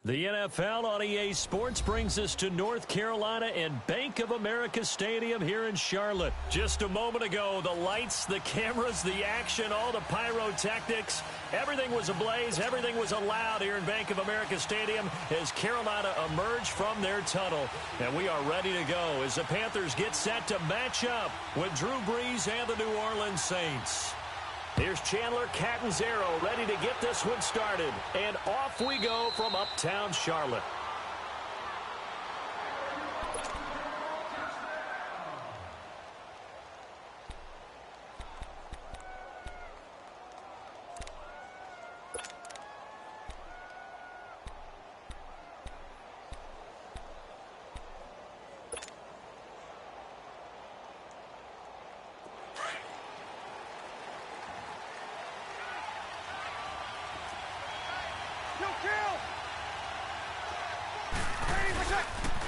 The NFL on EA Sports brings us to North Carolina and Bank of America Stadium here in Charlotte. Just a moment ago, the lights, the cameras, the action, all the pyrotechnics, everything was ablaze, everything was allowed here in Bank of America Stadium as Carolina emerged from their tunnel. And we are ready to go as the Panthers get set to match up with Drew Brees and the New Orleans Saints. Here's Chandler Catanzaro ready to get this one started. And off we go from uptown Charlotte.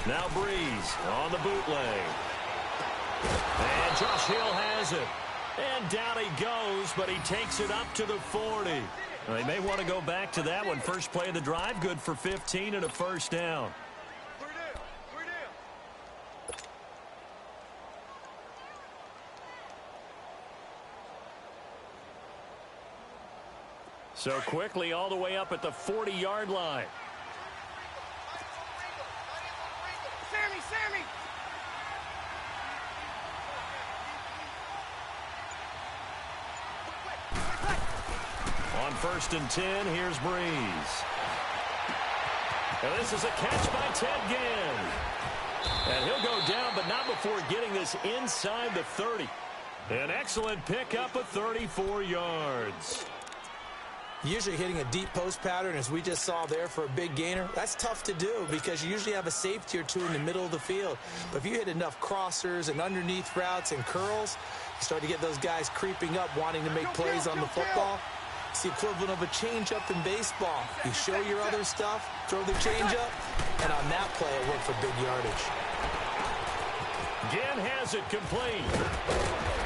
Now Brees on the bootleg. And Josh Hill has it. And down he goes, but he takes it up to the 40. Well, they may want to go back to that one. First play of the drive, good for 15 and a first down. So quickly all the way up at the 40-yard line. On 1st and 10, here's Brees. And this is a catch by Ted Ginn. And he'll go down, but not before getting this inside the 30. An excellent pickup of 34 yards. Usually hitting a deep post pattern, as we just saw there, for a big gainer, that's tough to do because you usually have a safety or two in the middle of the field. But if you hit enough crossers and underneath routes and curls, you start to get those guys creeping up, wanting to make plays on the football. It's the equivalent of a changeup in baseball. You show your other stuff, throw the changeup, and on that play, it worked for big yardage. Ginn has it complete.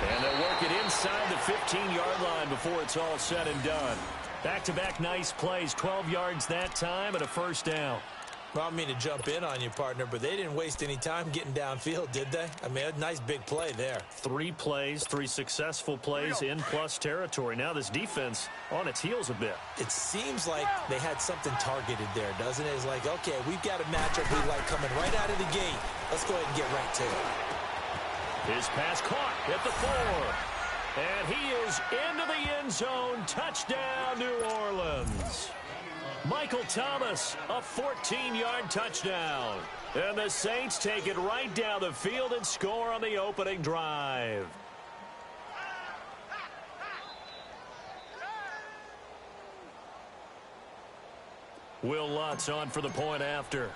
And they'll work it inside the 15-yard line before it's all said and done. Back-to-back nice plays, 12 yards that time and a first down. Well, I don't mean to jump in on you, partner, but they didn't waste any time getting downfield, did they? I mean, a nice big play there. 3 plays, 3 successful plays in plus territory. Now this defense on its heels a bit. It seems like they had something targeted there, doesn't it? It's like, okay, we've got a matchup we like coming right out of the gate. Let's go ahead and get right to it. His pass caught at the 4. And he is into the end zone. Touchdown, New Orleans. Michael Thomas, a 14-yard touchdown. And the Saints take it right down the field and score on the opening drive. Will Lutz on for the point after.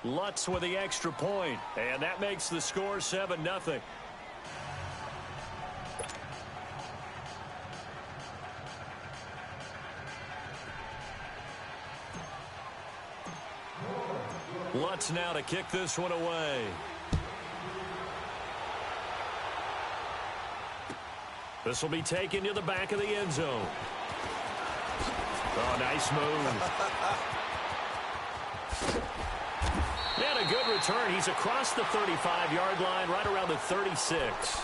Lutz with the extra point, and that makes the score 7-0. Lutz now to kick this one away. This will be taken to the back of the end zone. Oh, nice move. And a good return. He's across the 35-yard line, right around the 36.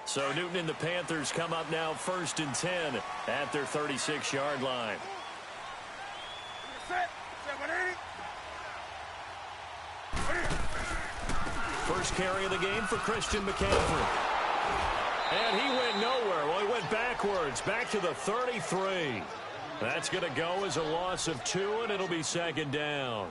So Newton and the Panthers come up now 1st and 10 at their 36-yard line. First carry of the game for Christian McCaffrey. And he went nowhere. Well, he went backwards, back to the 33. That's going to go as a loss of 2, and it'll be 2nd down.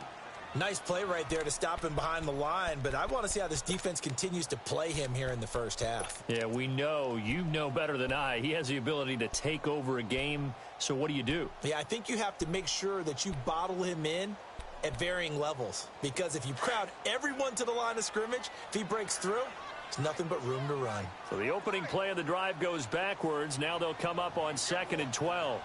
Nice play right there to stop him behind the line, but I want to see how this defense continues to play him here in the first half. Yeah, we know. You know better than I. He has the ability to take over a game, so what do? Yeah, I think you have to make sure that you bottle him in at varying levels, because if you crowd everyone to the line of scrimmage, if he breaks through, it's nothing but room to run. So the opening play of the drive goes backwards. Now they'll come up on 2nd and 12.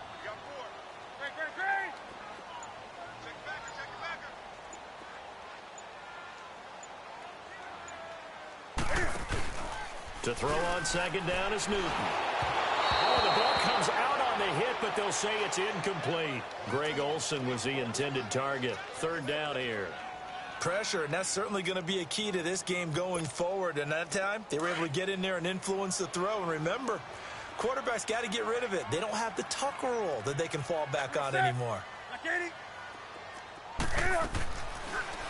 To throw on second down is Newton. Oh, the ball comes out on the hit, but they'll say it's incomplete. Greg Olsen was the intended target. Third down here. Pressure, and that's certainly going to be a key to this game going forward. And that time, they were able to get in there and influence the throw. And remember, quarterbacks got to get rid of it. They don't have the tuck rule that they can fall back on anymore.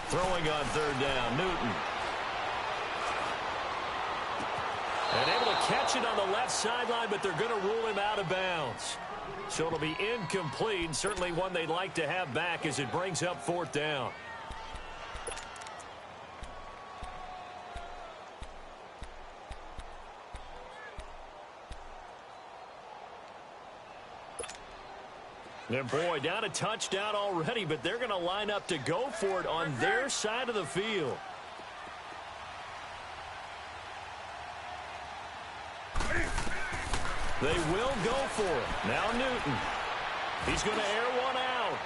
Throwing on third down, Newton. And able to catch it on the left sideline, but they're going to rule him out of bounds. So it'll be incomplete, certainly one they'd like to have back as it brings up fourth down. And boy, down a touchdown already, but they're going to line up to go for it on their side of the field. They will go for it. Now Newton. He's going to air one out.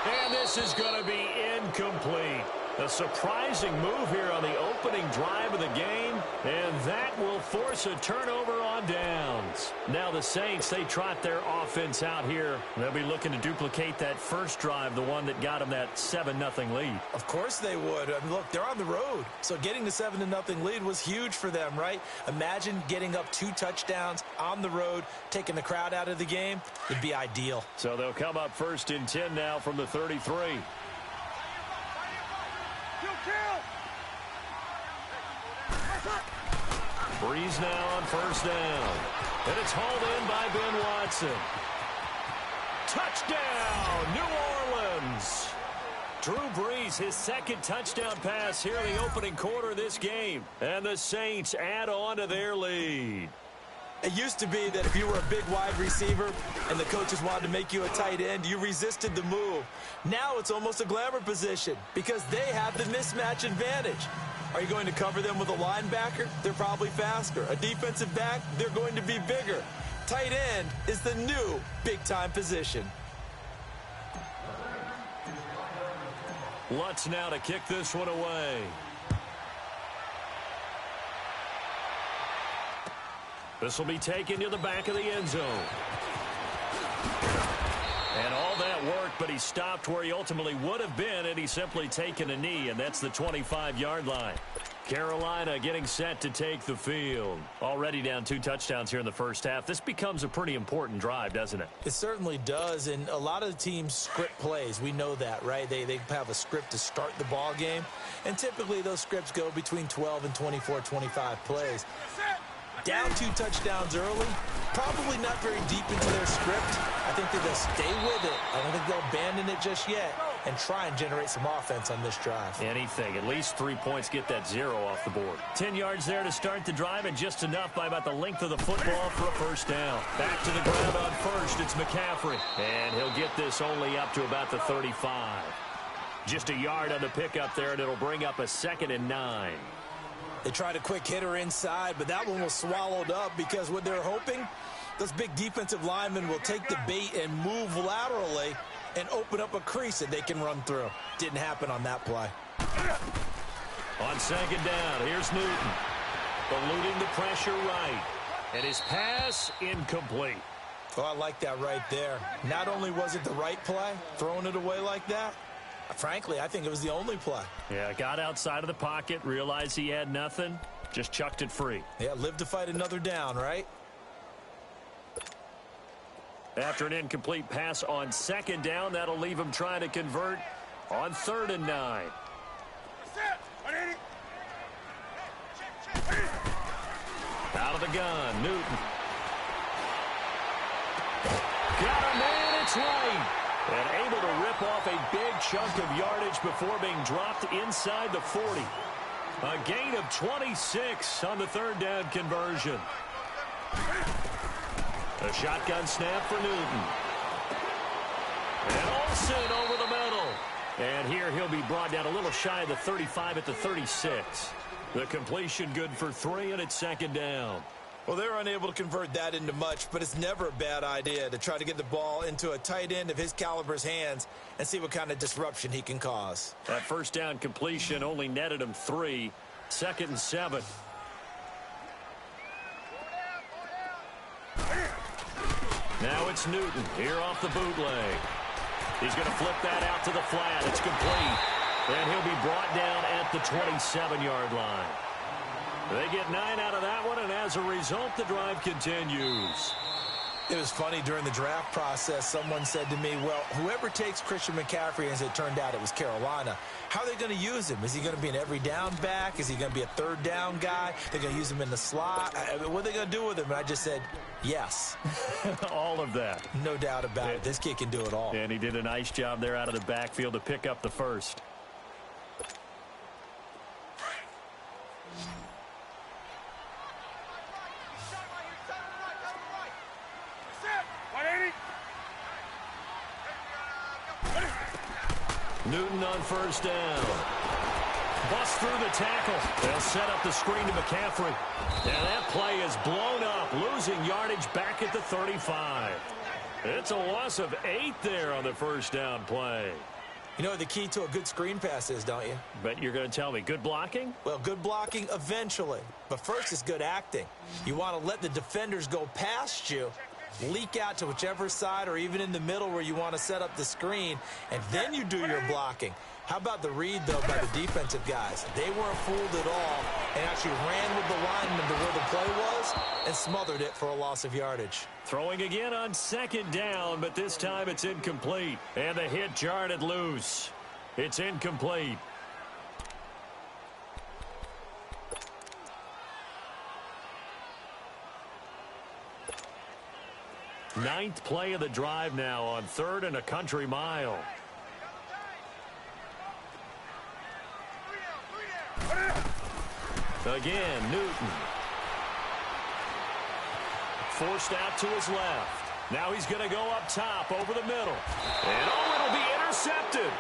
And this is going to be incomplete. A surprising move here on the opening drive of the game, and that will force a turnover on downs. Now the Saints, they trot their offense out here. They'll be looking to duplicate that first drive, the one that got them that 7-0 lead. Of course they would. I mean, look, they're on the road, so getting the 7-0 lead was huge for them, right? Imagine getting up 2 touchdowns on the road, taking the crowd out of the game. It'd be ideal. So they'll come up 1st and 10 now from the 33. Breeze now on first down. And it's hauled in by Ben Watson. Touchdown, New Orleans. Drew Brees, his second touchdown pass here in the opening quarter of this game. And the Saints add on to their lead. It used to be that if you were a big wide receiver and the coaches wanted to make you a tight end, you resisted the move. Now it's almost a glamour position because they have the mismatch advantage. Are you going to cover them with a linebacker? They're probably faster. A defensive back? They're going to be bigger. Tight end is the new big-time position. Lutz now to kick this one away. This will be taken to the back of the end zone. And all that worked, but he stopped where he ultimately would have been, and he's simply taken a knee, and that's the 25-yard line. Carolina getting set to take the field. Already down 2 touchdowns here in the first half. This becomes a pretty important drive, doesn't it? It certainly does, and a lot of the teams script plays. We know that, right? They have a script to start the ball game, and typically those scripts go between 12 and 24, 25 plays. Down 2 touchdowns early, probably not very deep into their script. I think that they'll stay with it. I don't think they'll abandon it just yet and try and generate some offense on this drive. Anything. At least 3 points, get that 0 off the board. 10 yards there to start the drive, and just enough by about the length of the football for a first down. Back to the ground on first. It's McCaffrey. And he'll get this only up to about the 35. Just a yard on the pickup there, and it'll bring up a 2nd and 9. They tried a quick hitter inside, but that one was swallowed up because what they're hoping, those big defensive linemen will take the bait and move laterally and open up a crease that they can run through. Didn't happen on that play. On second down, here's Newton. Eluding the pressure right. And his pass incomplete. Oh, I like that right there. Not only was it the right play, throwing it away like that, frankly, I think it was the only play. Yeah, got outside of the pocket, realized he had nothing, just chucked it free. Yeah, live to fight another down, right? After an incomplete pass on second down, that'll leave him trying to convert on 3rd and 9. Out of the gun, Newton. Got a man, it's right. And able to rip off a big chunk of yardage before being dropped inside the 40. A gain of 26 on the 3rd down conversion. A shotgun snap for Newton. And Olsen over the middle. And here he'll be brought down a little shy of the 35 at the 36. The completion good for 3, and it's 2nd down. Well, they're unable to convert that into much, but it's never a bad idea to try to get the ball into a tight end of his caliber's hands and see what kind of disruption he can cause. That first down completion only netted him 3. 2nd and 7. Now it's Newton here off the bootleg. He's going to flip that out to the flat. It's complete. And he'll be brought down at the 27-yard line. They get 9 out of that one, and as a result, the drive continues. It was funny during the draft process. Someone said to me, well, whoever takes Christian McCaffrey, as it turned out it was Carolina, how are they going to use him? Is he going to be an every down back? Is he going to be a third down guy? They're going to use him in the slot? What are they going to do with him? And I just said, yes. All of that. No doubt about it. This kid can do it all. And he did a nice job there out of the backfield to pick up the first. Newton on first down. Bust through the tackle. They'll set up the screen to McCaffrey. And that play is blown up, losing yardage back at the 35. It's a loss of 8 there on the first down play. You know what the key to a good screen pass is, don't you? But you're going to tell me, good blocking? Well, good blocking eventually. But first is good acting. You want to let the defenders go past you, leak out to whichever side or even in the middle where you want to set up the screen, and then you do your blocking. How about the read, though, by the defensive guys? They weren't fooled at all and actually ran with the lineman to where the play was and smothered it for a loss of yardage. Throwing again on second down, but this time it's incomplete. And the hit jarred it loose. It's incomplete. Ninth play of the drive now on 3rd and a country mile. Again, Newton. Forced out to his left. Now he's going to go up top over the middle. And it'll be intercepted.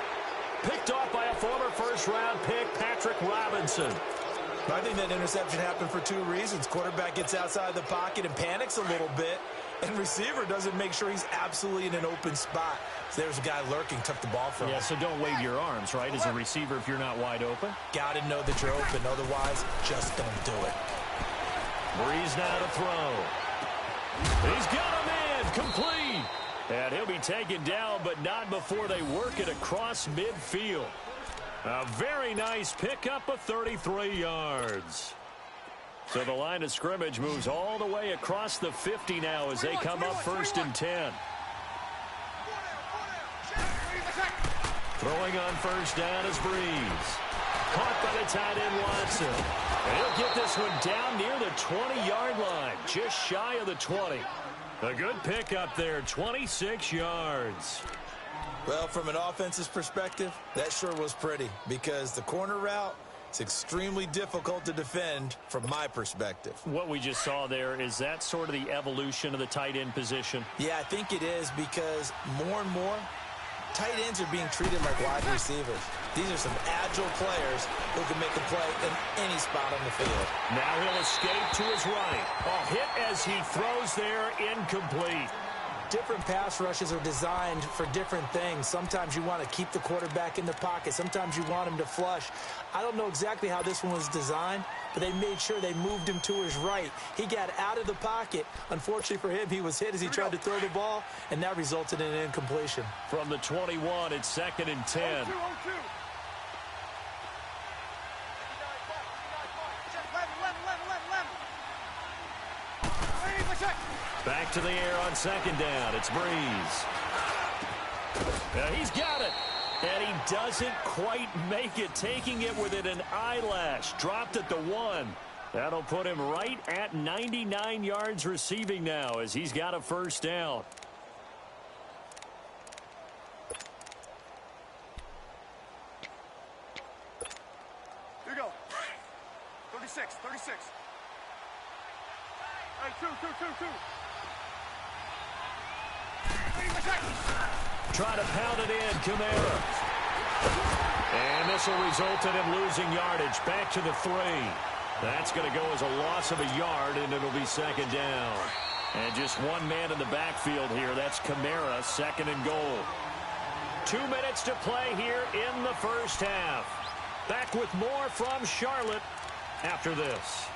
Picked off by a former first-round pick, Patrick Robinson. I think that interception happened for 2 reasons. Quarterback gets outside the pocket and panics a little bit, and receiver doesn't make sure he's absolutely in an open spot. So there's a guy lurking, took the ball from him. Yeah, so don't wave your arms, right, as a receiver if you're not wide open. Got to know that you're open. Otherwise, just don't do it. Breeze now to throw. He's got him in, complete. And he'll be taken down, but not before they work it across midfield. A very nice pickup of 33 yards. So the line of scrimmage moves all the way across the 50 now as they come up 1st and 10. Throwing on first down is Breeze. Caught by the tight end Watson. And he'll get this one down near the 20-yard line, just shy of the 20. A good pickup there, 26 yards. Well, from an offense's perspective, that sure was pretty because the corner route, it's extremely difficult to defend from my perspective. What we just saw there, is that sort of the evolution of the tight end position? Yeah, I think it is because more and more, tight ends are being treated like wide receivers. These are some agile players who can make a play in any spot on the field. Now he'll escape to his right. A hit as he throws there, incomplete. Different pass rushes are designed for different things. Sometimes you want to keep the quarterback in the pocket. Sometimes you want him to flush. I don't know exactly how this one was designed, but they made sure they moved him to his right. He got out of the pocket. Unfortunately for him, he was hit as he tried to throw the ball, and that resulted in an incompletion. From the 21, it's 2nd and 10. Back to the air on 2nd down. It's Breeze. He's got it. And he doesn't quite make it, taking it within an eyelash. Dropped at the 1. That'll put him right at 99 yards receiving now as he's got a first down. Here you go. 36. Hey, two. Try to pound it in, Kamara. And this will result in him losing yardage. Back to the 3. That's going to go as a loss of a yard, and it'll be 2nd down. And just one man in the backfield here. That's Kamara, 2nd and goal. 2 minutes to play here in the first half. Back with more from Charlotte after this.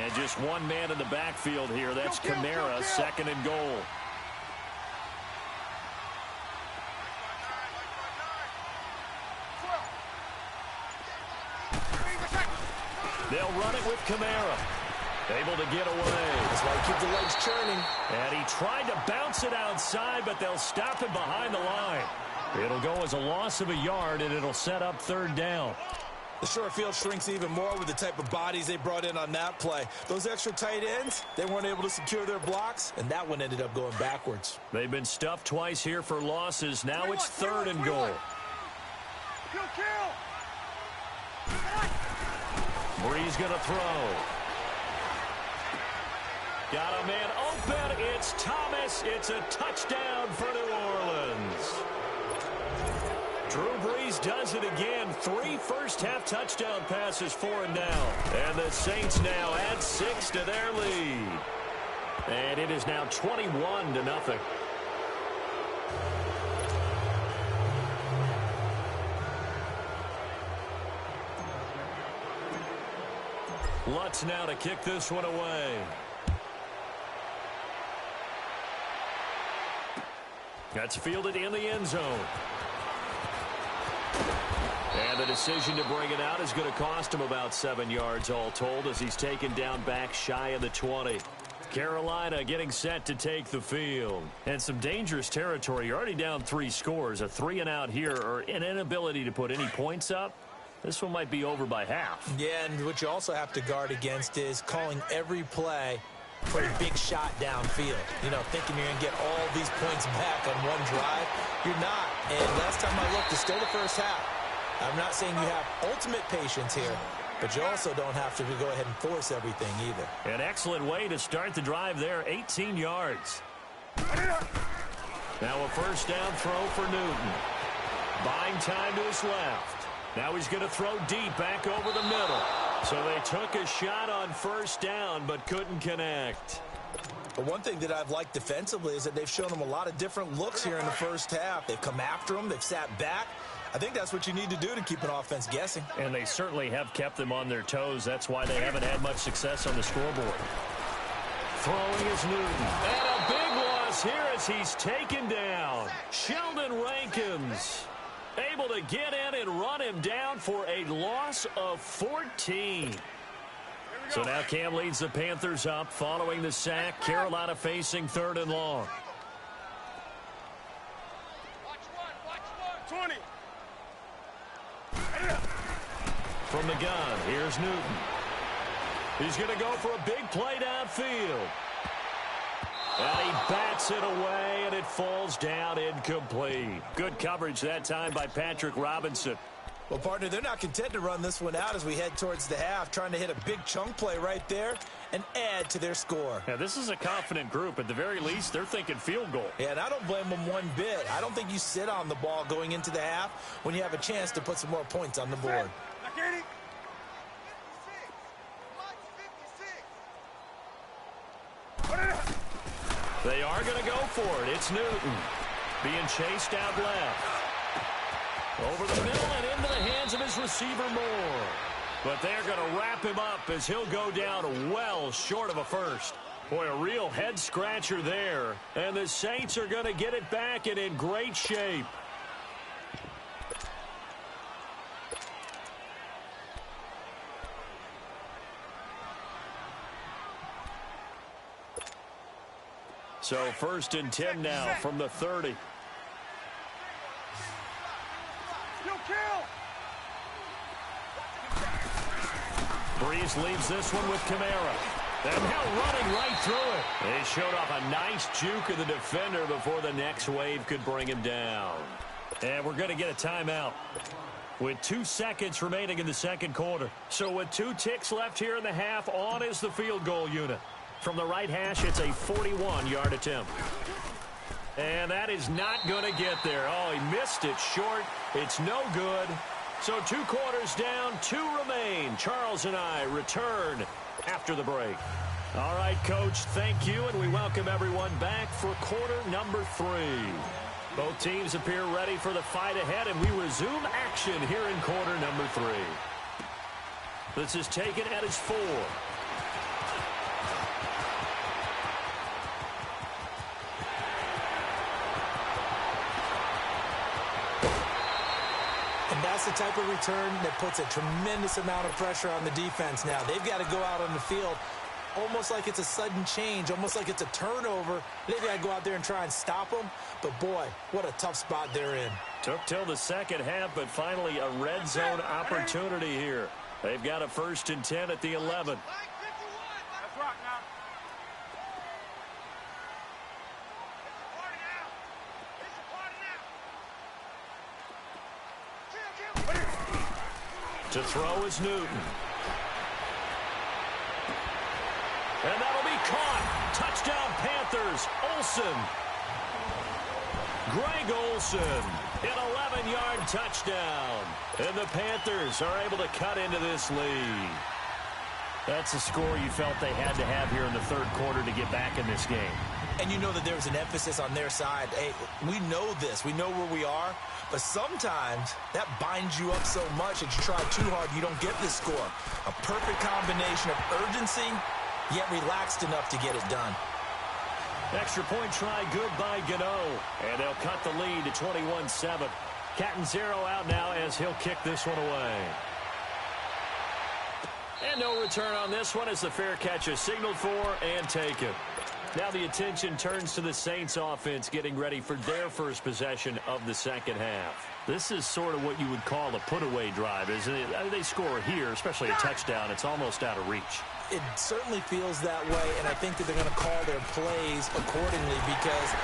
And just one man in the backfield here. That's Kamara, second and goal. They'll run it with Kamara. Able to get away. That's why you keep the legs churning. And he tried to bounce it outside, but they'll stop him behind the line. It'll go as a loss of a yard, and it'll set up third down. The short field shrinks even more with the type of bodies they brought in on that play. Those extra tight ends, they weren't able to secure their blocks, and that one ended up going backwards. They've been stuffed twice here for losses. Now it's third and goal. Bree's going to throw. Got a man open. It's Thomas. It's a touchdown for New Orleans. Drew Brees does it again. 3 first-half touchdown passes, 4 and down. And the Saints now add 6 to their lead. And it is now 21-0. Lutz now to kick this one away. That's fielded in the end zone. And the decision to bring it out is going to cost him about 7 yards all told as he's taken down back shy of the 20. Carolina getting set to take the field. And some dangerous territory. You're already down 3 scores. A 3-and-out here or an inability to put any points up. This one might be over by half. Yeah, and what you also have to guard against is calling every play for a big shot downfield. You know, thinking you're going to get all these points back on one drive. You're not. And last time I looked, it's still the first half. I'm not saying you have ultimate patience here, but you also don't have to go ahead and force everything either. An excellent way to start the drive there, 18 yards. Now a first down throw for Newton. Buying time to his left. Now he's going to throw deep back over the middle. So they took a shot on first down but couldn't connect. But one thing that I've liked defensively is that they've shown him a lot of different looks here in the first half. They've come after him. They've sat back. I think that's what you need to do to keep an offense guessing. And they certainly have kept them on their toes. That's why they haven't had much success on the scoreboard. Throwing is Newton. And a big loss here as he's taken down. Sheldon Rankins able to get in and run him down for a loss of 14. So now Cam leads the Panthers up following the sack. Carolina facing third and long. Watch 20. From the gun, here's Newton. He's going to go for a big play downfield. And he bats it away, and it falls down incomplete. Good coverage that time by Patrick Robinson. Well, partner, they're not content to run this one out as we head towards the half, trying to hit a big chunk play right there and add to their score. Yeah, this is a confident group. At the very least, they're thinking field goal. Yeah, and I don't blame them one bit. I don't think you sit on the ball going into the half when you have a chance to put some more points on the board. They are going to go for it. It's Newton being chased out left. Over the middle and into the hands of his receiver Moore. But they're going to wrap him up as he'll go down well short of a first. Boy, a real head-scratcher there. And the Saints are going to get it back and in great shape. So first and 10 now from the 30. Brees leaves this one with Kamara. And now running right through it. They showed off a nice juke of the defender before the next wave could bring him down. And we're going to get a timeout with 2 seconds remaining in the second quarter. So with 2 ticks left here in the half, on is the field goal unit. From the right hash, it's a 41-yard attempt. And that is not going to get there. Oh, he missed it short. It's no good. So 2 quarters down, 2 remain. Charles and I return after the break. All right, Coach, thank you, and we welcome everyone back for quarter number 3. Both teams appear ready for the fight ahead, and we resume action here in quarter number 3. This is taken at his 4. And that's the type of return that puts a tremendous amount of pressure on the defense now. They've got to go out on the field almost like it's a sudden change, almost like it's a turnover. They've got to go out there and try and stop them. But, boy, what a tough spot they're in. Took till the second half, but finally a red zone opportunity here. They've got a 1st and 10 at the 11. Let's rock now. To throw is Newton. And that'll be caught. Touchdown Panthers. Olsen. Greg Olsen. An 11-yard touchdown. And the Panthers are able to cut into this lead. That's a score you felt they had to have here in the third quarter to get back in this game. And you know that there was an emphasis on their side. Hey, we know this. We know where we are. But sometimes that binds you up so much that you try too hard, you don't get this score. A perfect combination of urgency, yet relaxed enough to get it done. Extra point try good by Gano. And they'll cut the lead to 21-7. Catton zero out now as he'll kick this one away. And no return on this one as the fair catch is signaled for and taken. Now the attention turns to the Saints offense getting ready for their first possession of the second half. This is sort of what you would call a put-away drive, isn't it? They score here, especially a touchdown. It's almost out of reach. It certainly feels that way, and I think that they're going to call their plays accordingly because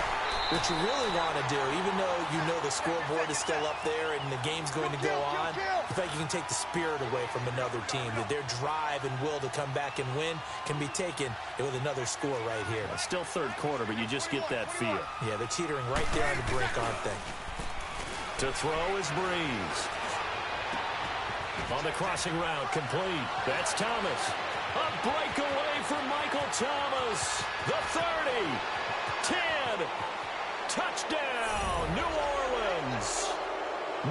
what you really want to do, even though you know the scoreboard is still up there and the game's going to go on, in fact, you can take the spirit away from another team, that their drive and will to come back and win can be taken with another score right here. It's still third quarter, but you just get that feel. Yeah, they're teetering right there on the brink, aren't they? To throw is Breeze. On the crossing route, complete. That's Thomas. A breakaway for Michael Thomas. The 30. 10. Touchdown, New Orleans.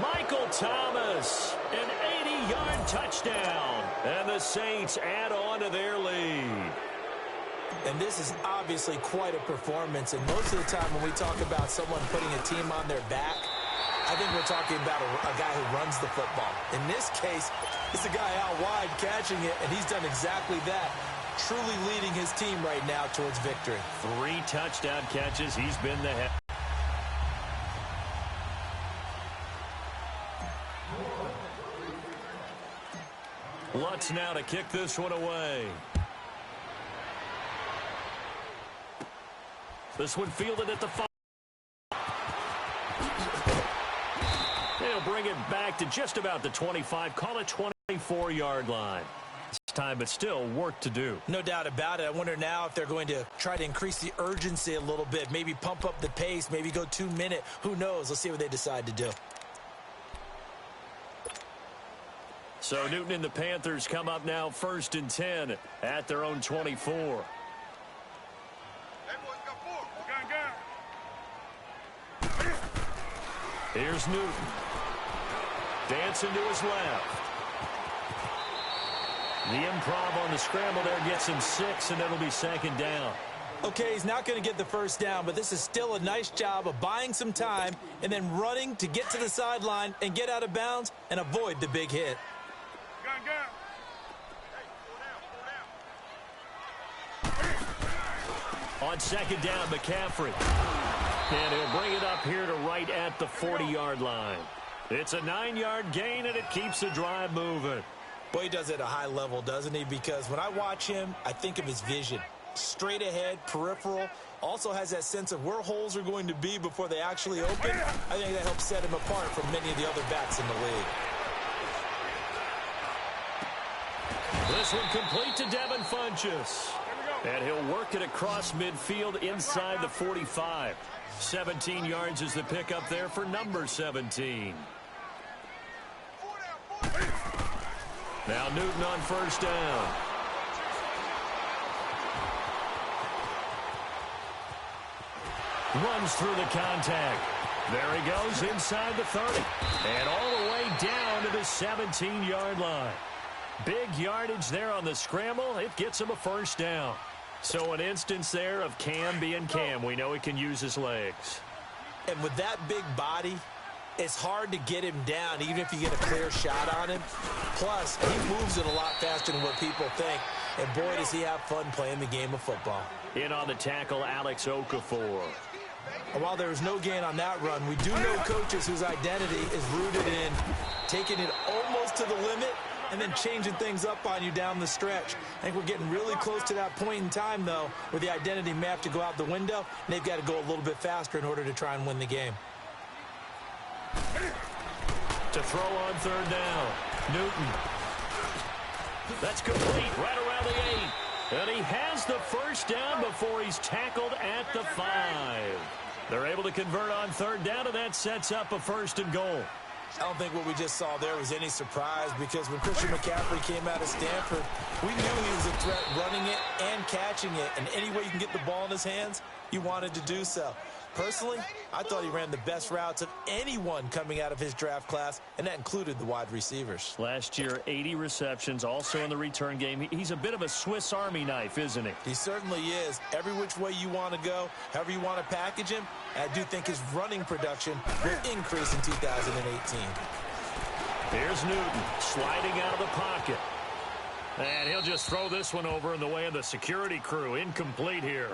Michael Thomas, an 80-yard touchdown. And the Saints add on to their lead. And this is obviously quite a performance. And most of the time when we talk about someone putting a team on their back, I think we're talking about a guy who runs the football. In this case, it's a guy out wide catching it, and he's done exactly that. Truly leading his team right now towards victory. 3 touchdown catches. He's been the head. Lutz now to kick this one away. This one fielded at the 5. They'll bring it back to just about the 25. Call it 24-yard line. This time, but still work to do. No doubt about it. I wonder now if they're going to try to increase the urgency a little bit. Maybe pump up the pace. Maybe go 2-minute. Who knows? Let's see what they decide to do. So Newton and the Panthers come up now 1st and 10 at their own 24. Hey, boys, got 4. Gun. Here's Newton. Dancing to his left. The improv on the scramble there gets him 6, and it'll be 2nd down. Okay, he's not going to get the first down, but this is still a nice job of buying some time and then running to get to the sideline and get out of bounds and avoid the big hit. Gun. Hey, On 2nd down, McCaffrey. And he'll bring it up here to right at the 40-yard line. It's a 9-yard gain, and it keeps the drive moving. Boy, he does it at a high level, doesn't he? Because when I watch him, I think of his vision. Straight ahead, peripheral. Also has that sense of where holes are going to be before they actually open. I think that helps set him apart from many of the other backs in the league. This one complete to Devin Funchess. And he'll work it across midfield inside the 45. 17 yards is the pickup there for number 17. Now Newton on 1st down. Runs through the contact. There he goes inside the 30. And all the way down to the 17-yard line. Big yardage there on the scramble. It gets him a 1st down. So an instance there of Cam being Cam. We know he can use his legs. And with that big body, It's hard to get him down, even if you get a clear shot on him. Plus, he moves it a lot faster than what people think. And boy, does he have fun playing the game of football. In on the tackle, Alex Okafor. And while there was no gain on that run, we do know coaches whose identity is rooted in taking it almost to the limit and then changing things up on you down the stretch. I think we're getting really close to that point in time, though, where the identity may have to go out the window, and they've got to go a little bit faster in order to try and win the game. To throw on third down, Newton. That's complete right around the 8. And he has the first down before he's tackled at the 5. They're able to convert on third down, and that sets up a 1st and goal. I don't think what we just saw there was any surprise, because when Christian McCaffrey came out of Stanford, we knew he was a threat running it and catching it. And any way you can get the ball in his hands, you wanted to do so. Personally, I thought he ran the best routes of anyone coming out of his draft class, and that included the wide receivers. Last year, 80 receptions, also in the return game. He's a bit of a Swiss Army knife, isn't he? He certainly is. Every which way you want to go, however you want to package him, I do think his running production will increase in 2018. Here's Newton sliding out of the pocket. And he'll just throw this one over in the way of the security crew. Incomplete here.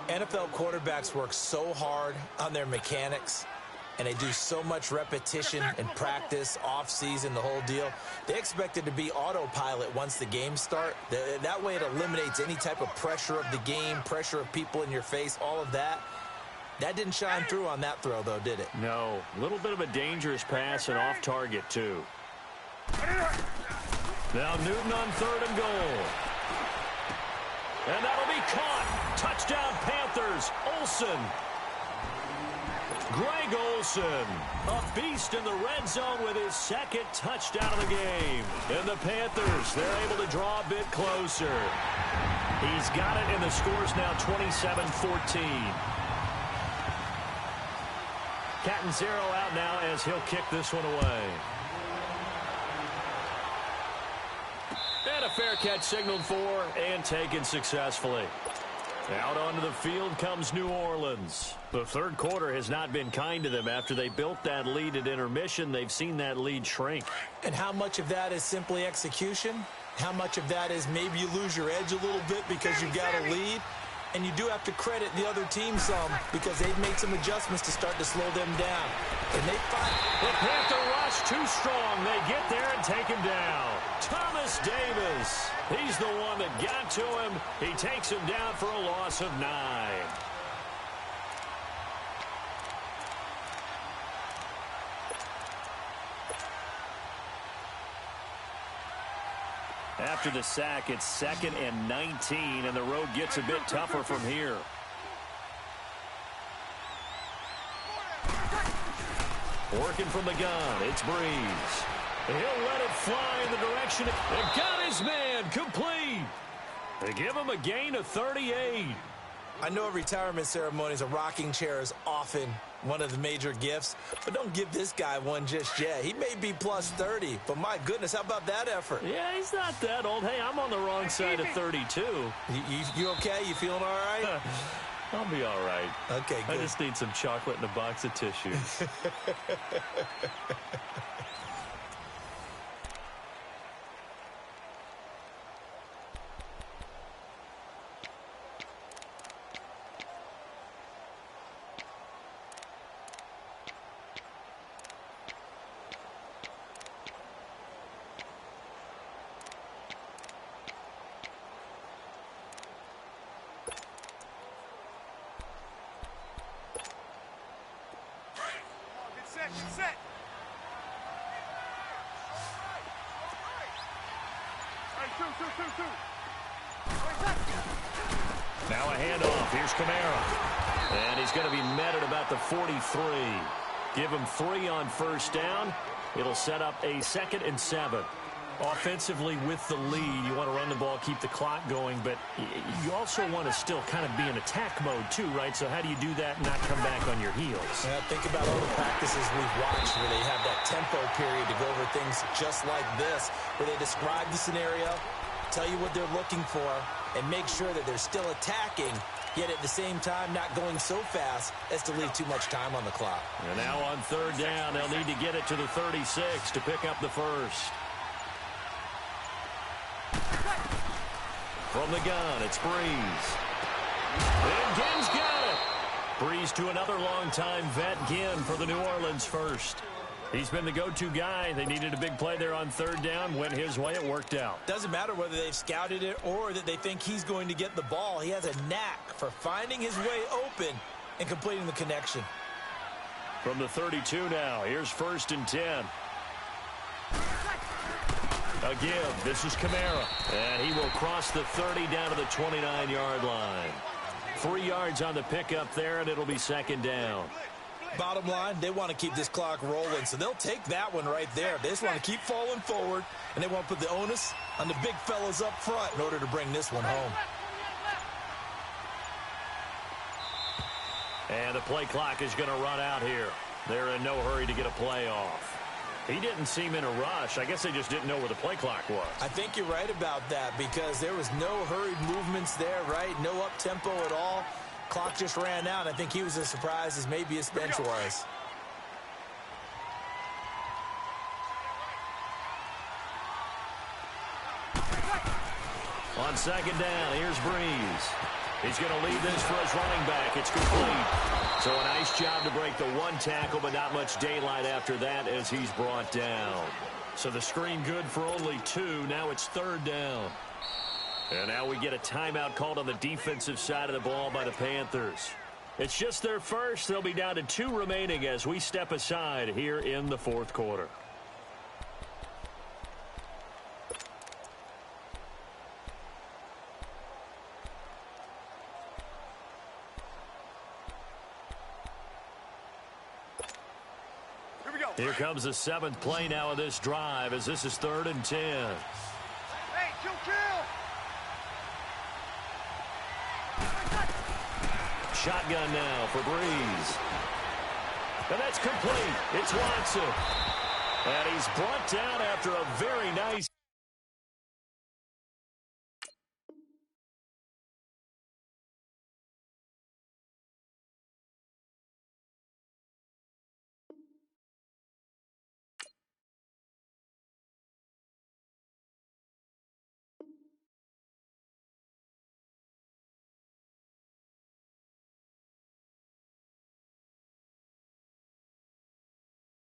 NFL quarterbacks work so hard on their mechanics, and they do so much repetition and practice, off-season, the whole deal. They expect it to be autopilot once the games start. That way it eliminates any type of pressure of the game, pressure of people in your face, all of that. That didn't shine through on that throw, though, did it? No. A little bit of a dangerous pass and off target, too. Now Newton on 3rd and goal. And that'll be caught. Touchdown, Panthers. Olsen. Greg Olsen, a beast in the red zone with his 2nd touchdown of the game. And the Panthers, they're able to draw a bit closer. He's got it, and the score's now 27-14. Catanzaro out now as he'll kick this one away. And a fair catch signaled for and taken successfully. Out onto the field comes New Orleans. The 3rd quarter has not been kind to them. After they built that lead at intermission, they've seen that lead shrink. And how much of that is simply execution? How much of that is maybe you lose your edge a little bit because you've got a lead? And you do have to credit the other team some, because they've made some adjustments to start to slow them down. And they fight. The Panther rush too strong. They get there and take him down. Thomas Davis. He's the one that got to him. He takes him down for a loss of 9. After the sack, it's 2nd and 19, and the road gets a bit tougher from here. Working from the gun, it's Breeze. He'll let it fly in the direction. They got his man complete. They give him a gain of 38. I know at retirement ceremonies, a rocking chair is often one of the major gifts, but don't give this guy one just yet. He may be plus 30, but my goodness, how about that effort? Yeah, he's not that old. Hey, I'm on the wrong side of 32. You okay? You feeling all right? I'll be all right. Okay, good. I just need some chocolate and a box of tissues. Set. Two. Now a handoff. Here's Kamara. And he's going to be met at about the 43. Give him 3 on first down. It'll set up a 2nd and 7. Offensively with the lead, you want to run the ball, keep the clock going, but you also want to still kind of be in attack mode too, right? So how do you do that and not come back on your heels? Yeah, think about all the practices we've watched where they have that tempo period to go over things just like this, where they describe the scenario, tell you what they're looking for, and make sure that they're still attacking yet at the same time not going so fast as to leave too much time on the clock. And now on third down, they'll need to get it to the 36 to pick up the first. From the gun, it's Breeze. And Ginn's got it. Breeze to another longtime vet, Ginn, for the New Orleans first. He's been the go-to guy. They needed a big play there on third down. Went his way. It worked out. Doesn't matter whether they've scouted it or that they think he's going to get the ball. He has a knack for finding his way open and completing the connection. From the 32 now, here's 1st and 10. Again, this is Kamara. And he will cross the 30 down to the 29-yard line. 3 yards on the pickup there, and it'll be 2nd down. Bottom line, they want to keep this clock rolling, so they'll take that one right there. They just want to keep falling forward, and they want to put the onus on the big fellas up front in order to bring this one home. And the play clock is going to run out here. They're in no hurry to get a play off. He didn't seem in a rush. I guess they just didn't know where the play clock was. I think you're right about that because there was no hurried movements there, right? No up-tempo at all. Clock just ran out. I think he was as surprised as maybe his bench was. On 2nd down, here's Breeze. He's going to lead this for his running back. It's complete. So a nice job to break the 1 tackle, but not much daylight after that as he's brought down. So the screen good for only 2. Now it's 3rd down. And now we get a timeout called on the defensive side of the ball by the Panthers. It's just their first. They'll be down to 2 remaining as we step aside here in the 4th quarter. Here we go. Here comes the 7th play now of this drive as this is 3rd and 10. Hey, kill. Shotgun now for Breeze. And that's complete. It's Watson. And he's brought down after a very nice